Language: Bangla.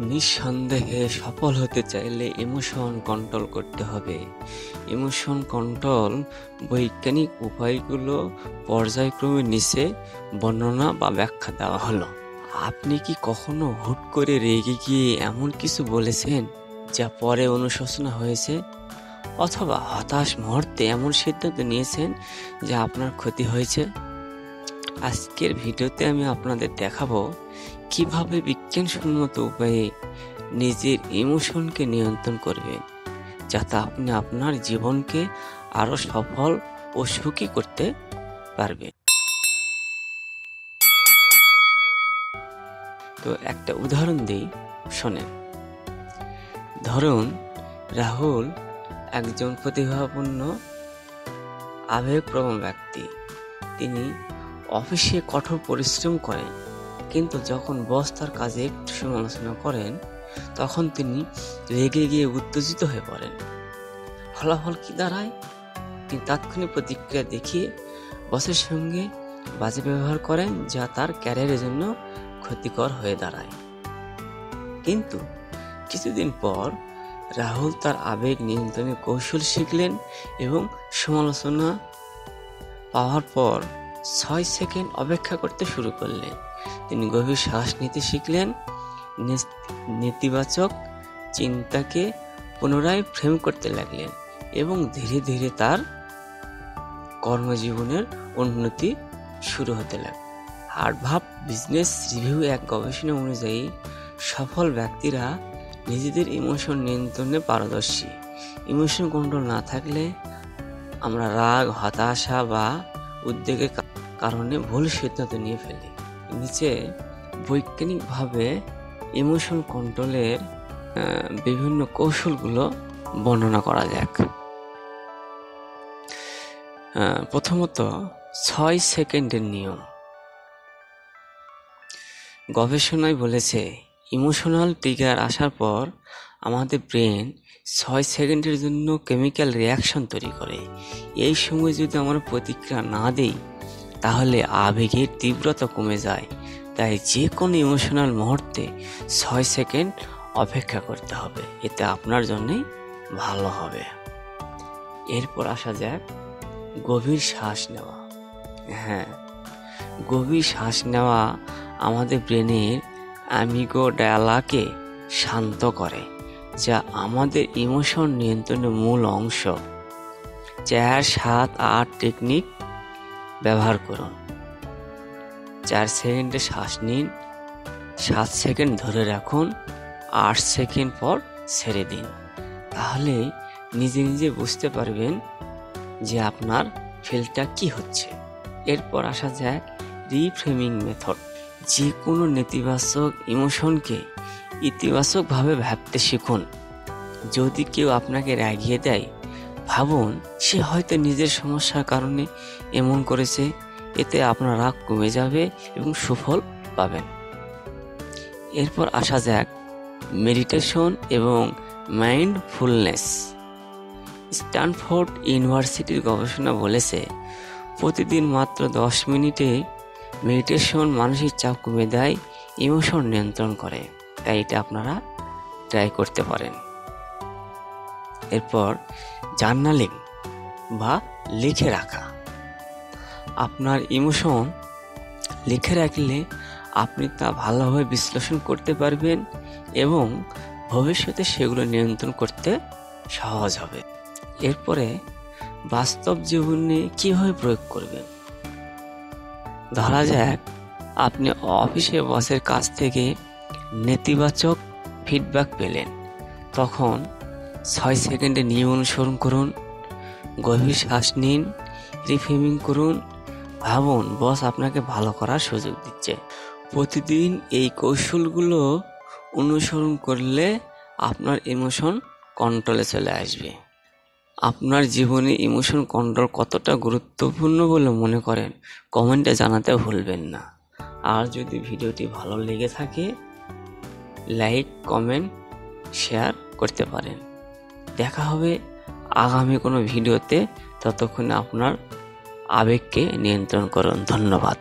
নিঃসন্দেহে সফল হতে চাইলে ইমোশন কন্ট্রোল করতে হবে। ইমোশন কন্ট্রোল বৈজ্ঞানিক উপায়গুলো পর্যায়ক্রমে নিচে বর্ণনা বা ব্যাখ্যা দেওয়া হলো। আপনি কি কখনো হুট করে রেগে গিয়ে এমন কিছু বলেছেন যা পরে অনুশোচনা হয়েছে, অথবা হতাশ মুহূর্তে এমন সিদ্ধান্ত নিয়েছেন যা আপনার ক্ষতি হয়েছে? আজকের ভিডিওতে আমি আপনাদের দেখাবো কিভাবে বিজ্ঞানসম্মত উপায়ে নিজের ইমোশনকে নিয়ন্ত্রণ করবেন, যাতে আপনি আপনার জীবনকে আরো সফল ও সুখী করতে পারবেন। তো একটা উদাহরণ দিই, শোনেন। ধরুন রাহুল একজন প্রতিভাপূর্ণ আবেগপ্রবণ ব্যক্তি। তিনি অফিসে কঠোর পরিশ্রম করেন, কিন্তু যখন বস তার কাজে একটু সমালোচনা করেন তখন তিনি রেগে গিয়ে উত্তেজিত হয়ে পড়েন। ফলাফল কি দাঁড়ায়? তিনি তাৎক্ষণিক প্রতিক্রিয়া দেখিয়ে বসের সঙ্গে বাজে ব্যবহার করেন, যা তার ক্যারিয়ারের জন্য ক্ষতিকর হয়ে দাঁড়ায়। কিন্তু কিছুদিন পর রাহুল তার আবেগ নিয়ন্ত্রণের কৌশল শিখলেন এবং সমালোচনা পাওয়ার পর 6 সেকেন্ড অপেক্ষা করতে শুরু করলেন। তিনি গভীর শ্বাস নিতে শিখলেন, নেতিবাচক চিন্তাকে পুনরায় ফ্রেম করতে লাগলেন এবং ধীরে ধীরে তার কর্মজীবনের উন্নতি শুরু হতে লাগল। হার্ভার্ড বিজনেস রিভিউ এক গবেষণা অনুযায়ী সফল ব্যক্তিরা নিজেদের ইমোশন নিয়ন্ত্রণে পারদর্শী। ইমোশন কন্ট্রোল না থাকলে আমরা রাগ, হতাশা বা উদ্বেগের কারণে ভুল সিদ্ধান্ত নিয়ে ফেলি। নিচে বৈজ্ঞানিকভাবে ইমোশন কন্ট্রোলের বিভিন্ন কৌশলগুলো বর্ণনা করা যাক। প্রথমত, 6 সেকেন্ডের নিয়ম। গবেষণায় বলেছে, ইমোশনাল ট্রিগার আসার পর আমাদের ব্রেন 6 সেকেন্ডের জন্য কেমিক্যাল রিয়াকশন তৈরি করে। এই সময় যদি আমরা প্রতিক্রিয়া না দিই তাহলে আবেগের তীব্রতা কমে যায়। তাই যে কোনো ইমোশনাল মুহূর্তে 6 সেকেন্ড অপেক্ষা করতে হবে, এতে আপনার জন্যই ভালো হবে। এরপর আসা যাক গভীর শ্বাস নেওয়া। গভীর শ্বাস নেওয়া আমাদের ব্রেনের অ্যামিগডালাকে শান্ত করে, যা আমাদের ইমোশন নিয়ন্ত্রণের মূল অংশ। 4, 7, 8 টেকনিক ব্যবহার করুন। 4 সেকেন্ডে শ্বাস নিন, 7 সেকেন্ড ধরে রাখুন, 8 সেকেন্ড পর ছেড়ে দিন। তাহলে নিজে নিজে বুঝতে পারবেন যে আপনার ফিলটা কি হচ্ছে। এরপর আসা যাক রিফ্রেমিং মেথড। যে কোনো নেতিবাচক ইমোশনকে ইতিবাচকভাবে ভাবতে শিখুন। যদি কেউ আপনাকে রাগিয়ে দেয়, ভাবুন সে হয়তো নিজের সমস্যার কারণে এমন করেছে। এতে আপনার রাগ কমে যাবে এবং সুফল পাবেন। এরপর আসা যাক মেডিটেশন এবং মাইন্ডফুলনেস। স্ট্যানফোর্ড ইউনিভার্সিটির গবেষণা বলেছে, প্রতিদিন মাত্র 10 মিনিটে মেডিটেশন মানসিক চাপ কমে দেয়, ইমোশন নিয়ন্ত্রণ করে। তাই এটা আপনারা ট্রাই করতে পারেন। এরপর জার্নালিং বা লিখে রাখা। আপনার ইমোশন লিখে রাখলে আপনি তা ভালোভাবে বিশ্লেষণ করতে পারবেন এবং ভবিষ্যতে সেগুলো নিয়ন্ত্রণ করতে সহজ হবে। এরপরে বাস্তব জীবনে কিভাবে প্রয়োগ করবেন। ধরা যাক আপনি অফিসে বসের কাছ থেকে নেতিবাচক ফিডব্যাক পেলেন, তখন 6 সেকেন্ডে নিয়ম অনুসরণ করুন। গভীর শ্বাস নিন, রিফ্রেমিং করুন, ভাবুন বস আপনাকে ভালো করার সুযোগ দিচ্ছে। প্রতিদিন এই কৌশলগুলো অনুসরণ করলে আপনার ইমোশন কন্ট্রোলে চলে আসবে। আপনার জীবনে ইমোশন কন্ট্রোল কতটা গুরুত্বপূর্ণ বলে মনে করেন কমেন্টে জানাতে ভুলবেন না। আর যদি ভিডিওটি ভালো লেগে থাকে লাইক, কমেন্ট, শেয়ার করতে পারেন। দেখা হবে আগামী কোনো ভিডিওতে। ততক্ষণে আপনার আবেগকে নিয়ন্ত্রণ করুন। ধন্যবাদ।